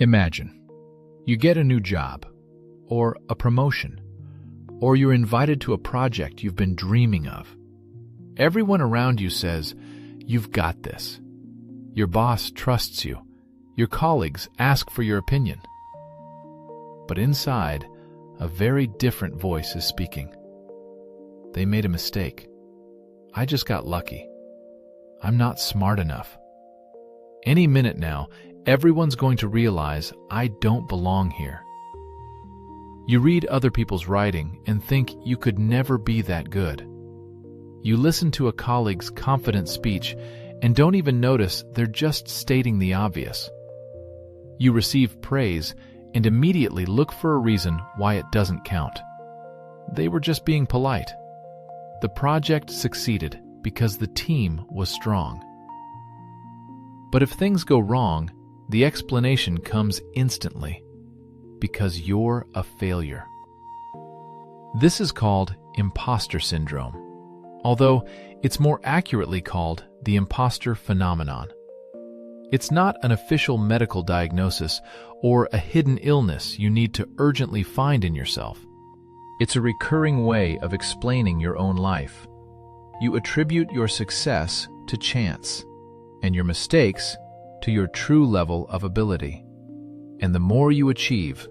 Imagine you get a new job, or a promotion, or you're invited to a project you've been dreaming of. Everyone around you says, "You've got this." Your boss trusts you. Your colleagues ask for your opinion. But inside, a very different voice is speaking. They made a mistake. I just got lucky. I'm not smart enough. Any minute now, everyone's going to realize I don't belong here. You read other people's writing and think you could never be that good. You listen to a colleague's confident speech and don't even notice they're just stating the obvious. You receive praise and immediately look for a reason why it doesn't count. They were just being polite. The project succeeded because the team was strong. But if things go wrong, the explanation comes instantly. Because you're a failure. This is called imposter syndrome, although it's more accurately called the imposter phenomenon. It's not an official medical diagnosis or a hidden illness you need to urgently find in yourself. It's a recurring way of explaining your own life. You attribute your success to chance, and your mistakes to your true level of ability. And the more you achieve,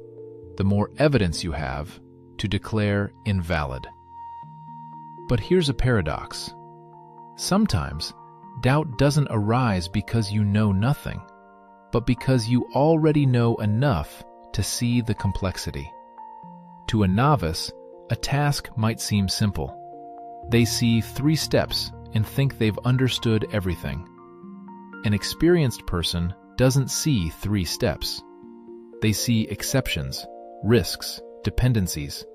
the more evidence you have to declare invalid. But here's a paradox. Sometimes, doubt doesn't arise because you know nothing, but because you already know enough to see the complexity. To a novice, a task might seem simple. They see 3 steps and think they've understood everything. An experienced person doesn't see 3 steps. They see exceptions, risks, dependencies,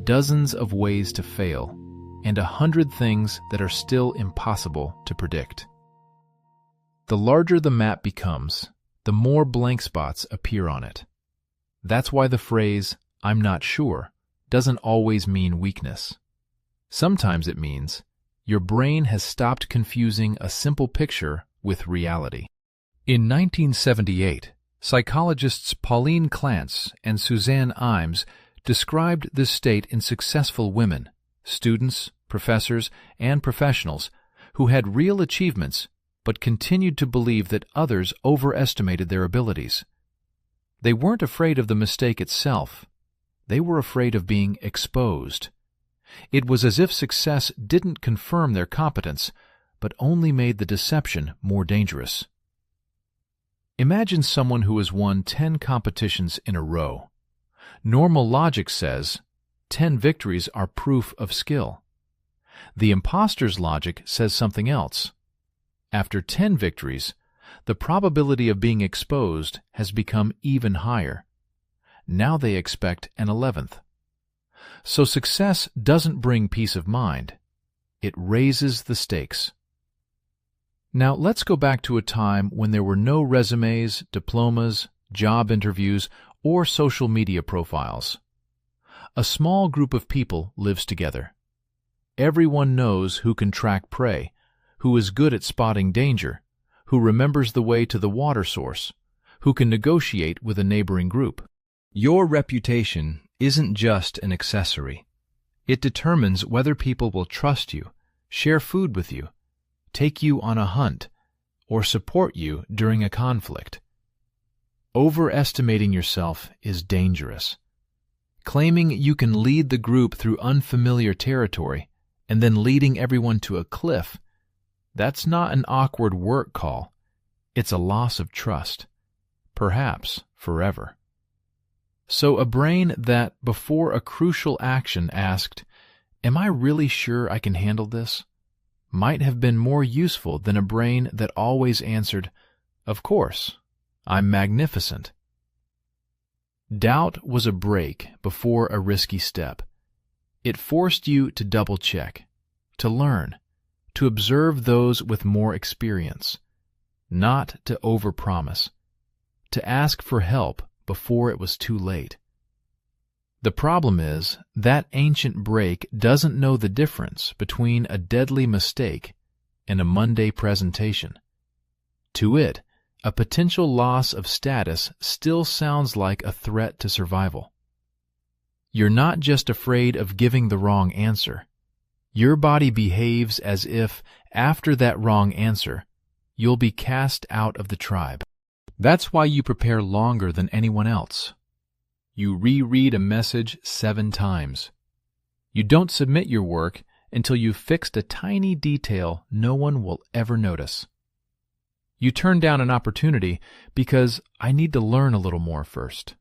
dozens of ways to fail, and 100 things that are still impossible to predict. The larger the map becomes, the more blank spots appear on it. That's why the phrase, "I'm not sure," doesn't always mean weakness. Sometimes it means your brain has stopped confusing a simple picture with reality. In 1978, psychologists Pauline Clance and Suzanne Imes described this state in successful women, students, professors, and professionals who had real achievements but continued to believe that others overestimated their abilities. They weren't afraid of the mistake itself. They were afraid of being exposed. It was as if success didn't confirm their competence, but only made the deception more dangerous. Imagine someone who has won 10 competitions in a row. Normal logic says 10 victories are proof of skill. The imposter's logic says something else. After 10 victories, the probability of being exposed has become even higher. Now they expect an 11th. So success doesn't bring peace of mind. It raises the stakes. Now let's go back to a time when there were no resumes, diplomas, job interviews, or social media profiles. A small group of people lives together. Everyone knows who can track prey, who is good at spotting danger, who remembers the way to the water source, who can negotiate with a neighboring group. Your reputation isn't just an accessory. It determines whether people will trust you, share food with you, take you on a hunt, or support you during a conflict. Overestimating yourself is dangerous. Claiming you can lead the group through unfamiliar territory and then leading everyone to a cliff, that's not an awkward work call. It's a loss of trust, perhaps forever. So a brain that, before a crucial action, asked, "Am I really sure I can handle this?" might have been more useful than a brain that always answered, "Of course, I'm magnificent." Doubt was a break before a risky step. It forced you to double-check, to learn, to observe those with more experience, not to overpromise, to ask for help before it was too late. The problem is that ancient break doesn't know the difference between a deadly mistake and a Monday presentation. To it, a potential loss of status still sounds like a threat to survival. You're not just afraid of giving the wrong answer. Your body behaves as if, after that wrong answer, you'll be cast out of the tribe. That's why you prepare longer than anyone else. You reread a message 7 times. You don't submit your work until you've fixed a tiny detail no one will ever notice. You turn down an opportunity because I need to learn a little more first.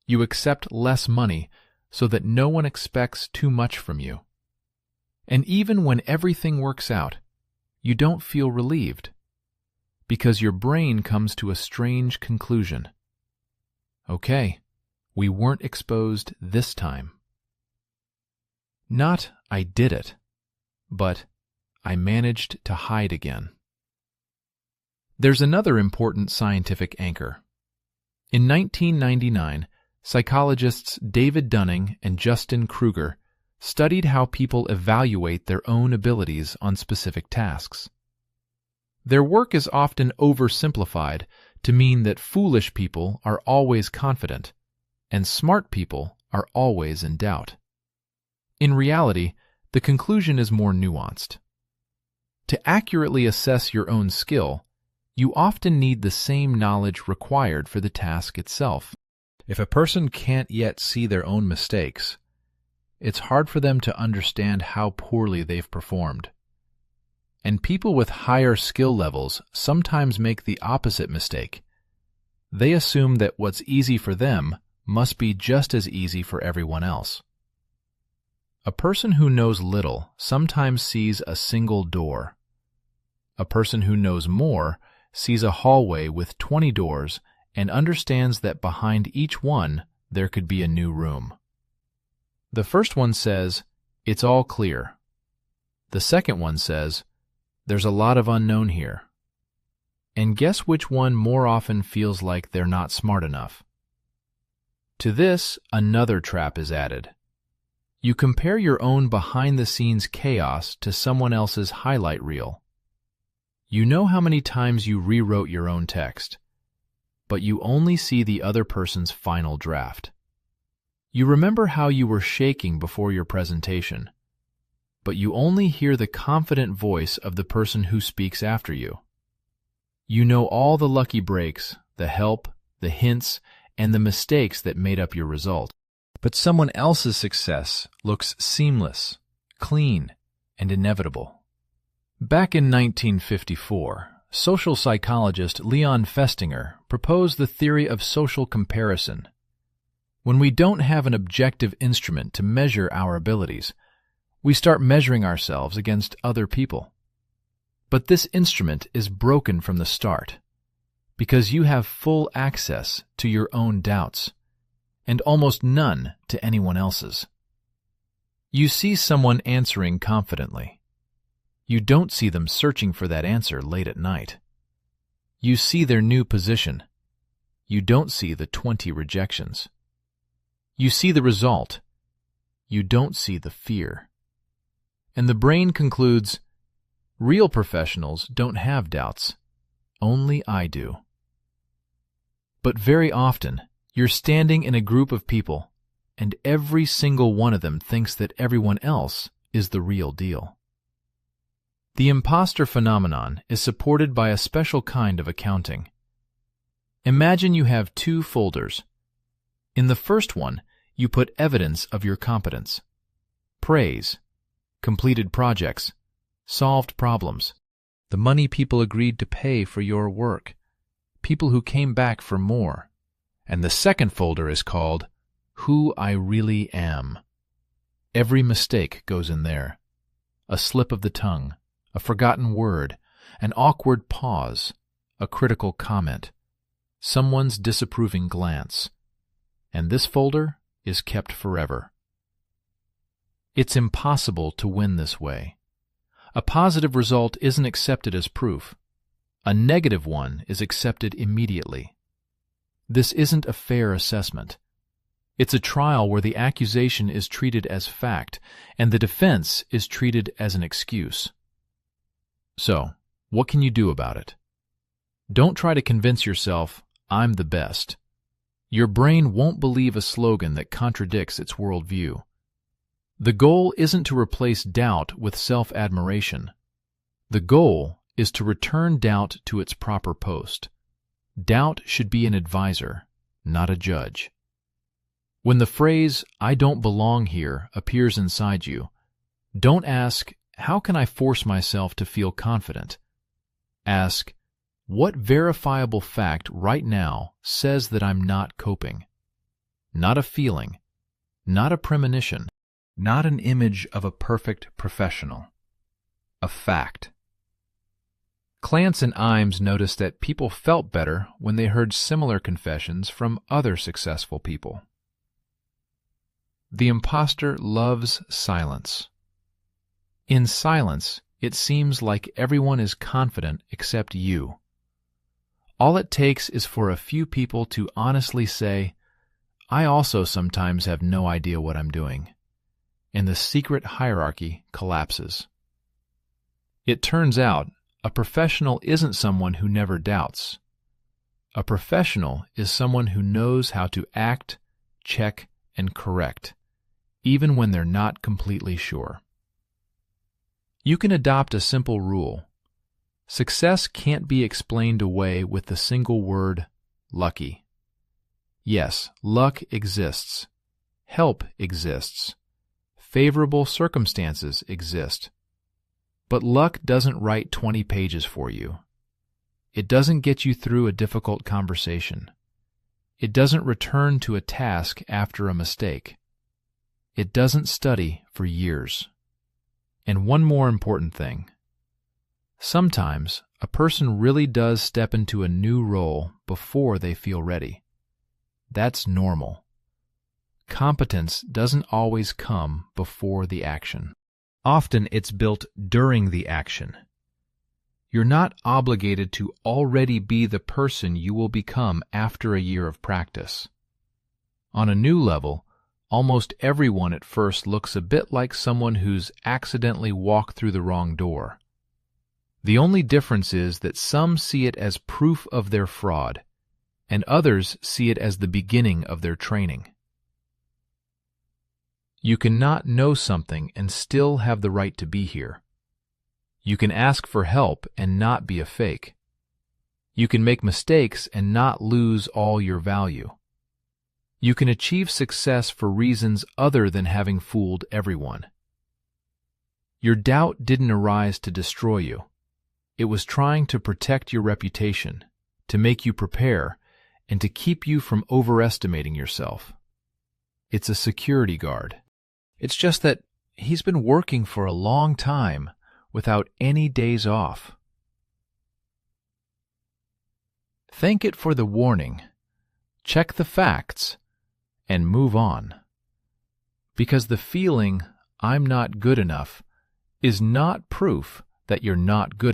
You accept less money so that no one expects too much from you. And even when everything works out, you don't feel relieved, because your brain comes to a strange conclusion. Okay, we weren't exposed this time. Not I did it, but I managed to hide again. There's another important scientific anchor. In 1999, psychologists David Dunning and Dunning-Kruger studied how people evaluate their own abilities on specific tasks. Their work is often oversimplified to mean that foolish people are always confident and smart people are always in doubt. In reality, the conclusion is more nuanced. To accurately assess your own skill, you often need the same knowledge required for the task itself. If a person can't yet see their own mistakes, it's hard for them to understand how poorly they've performed. And people with higher skill levels sometimes make the opposite mistake. They assume that what's easy for them must be just as easy for everyone else. A person who knows little sometimes sees a single door. A person who knows more sees a hallway with 20 doors and understands that behind each one there could be a new room. The first one says, "It's all clear." The second one says, "There's a lot of unknown here." And guess which one more often feels like they're not smart enough? To this, another trap is added. You compare your own behind-the-scenes chaos to someone else's highlight reel. You know how many times you rewrote your own text, but you only see the other person's final draft. You remember how you were shaking before your presentation, but you only hear the confident voice of the person who speaks after you. You know all the lucky breaks, the help, the hints, and the mistakes that made up your result. But someone else's success looks seamless, clean, and inevitable. Back in 1954, social psychologist Leon Festinger proposed the theory of social comparison. When we don't have an objective instrument to measure our abilities, we start measuring ourselves against other people. But this instrument is broken from the start, because you have full access to your own doubts, and almost none to anyone else's. You see someone answering confidently. You don't see them searching for that answer late at night. You see their new position. You don't see the 20 rejections. You see the result. You don't see the fear. And the brain concludes, real professionals don't have doubts. Only I do. But very often, you're standing in a group of people, and every single one of them thinks that everyone else is the real deal. The imposter phenomenon is supported by a special kind of accounting. Imagine you have 2 folders. In the first one, you put evidence of your competence. Praise, completed projects, solved problems, the money people agreed to pay for your work, people who came back for more. And the second folder is called Who I Really Am. Every mistake goes in there. A slip of the tongue, a forgotten word, an awkward pause, a critical comment, someone's disapproving glance. And this folder is kept forever. It's impossible to win this way. A positive result isn't accepted as proof. A negative one is accepted immediately. This isn't a fair assessment. It's a trial where the accusation is treated as fact and the defense is treated as an excuse. So, what can you do about it? Don't try to convince yourself, "I'm the best." Your brain won't believe a slogan that contradicts its worldview. The goal isn't to replace doubt with self-admiration. The goal is to return doubt to its proper post. Doubt should be an advisor, not a judge. When the phrase, "I don't belong here," appears inside you, don't ask, "How can I force myself to feel confident?" Ask, "What verifiable fact right now says that I'm not coping?" Not a feeling, not a premonition, not an image of a perfect professional. A fact. Clance and Imes noticed that people felt better when they heard similar confessions from other successful people. The imposter loves silence. In silence, it seems like everyone is confident except you. All it takes is for a few people to honestly say, "I also sometimes have no idea what I'm doing," and the secret hierarchy collapses. It turns out, a professional isn't someone who never doubts. A professional is someone who knows how to act, check, and correct, even when they're not completely sure. You can adopt a simple rule. Success can't be explained away with the single word, lucky. Yes, luck exists. Help exists. Favorable circumstances exist. But luck doesn't write 20 pages for you. It doesn't get you through a difficult conversation. It doesn't return to a task after a mistake. It doesn't study for years. And one more important thing. Sometimes a person really does step into a new role before they feel ready. That's normal. Competence doesn't always come before the action. Often it's built during the action. You're not obligated to already be the person you will become after a year of practice. On a new level, almost everyone at first looks a bit like someone who's accidentally walked through the wrong door. The only difference is that some see it as proof of their fraud, and others see it as the beginning of their training. You cannot know something and still have the right to be here. You can ask for help and not be a fake. You can make mistakes and not lose all your value. You can achieve success for reasons other than having fooled everyone. Your doubt didn't arise to destroy you. It was trying to protect your reputation, to make you prepare, and to keep you from overestimating yourself. It's a security guard. It's just that he's been working for a long time without any days off. Thank it for the warning, check the facts, and move on. Because the feeling, "I'm not good enough," is not proof that you're not good enough.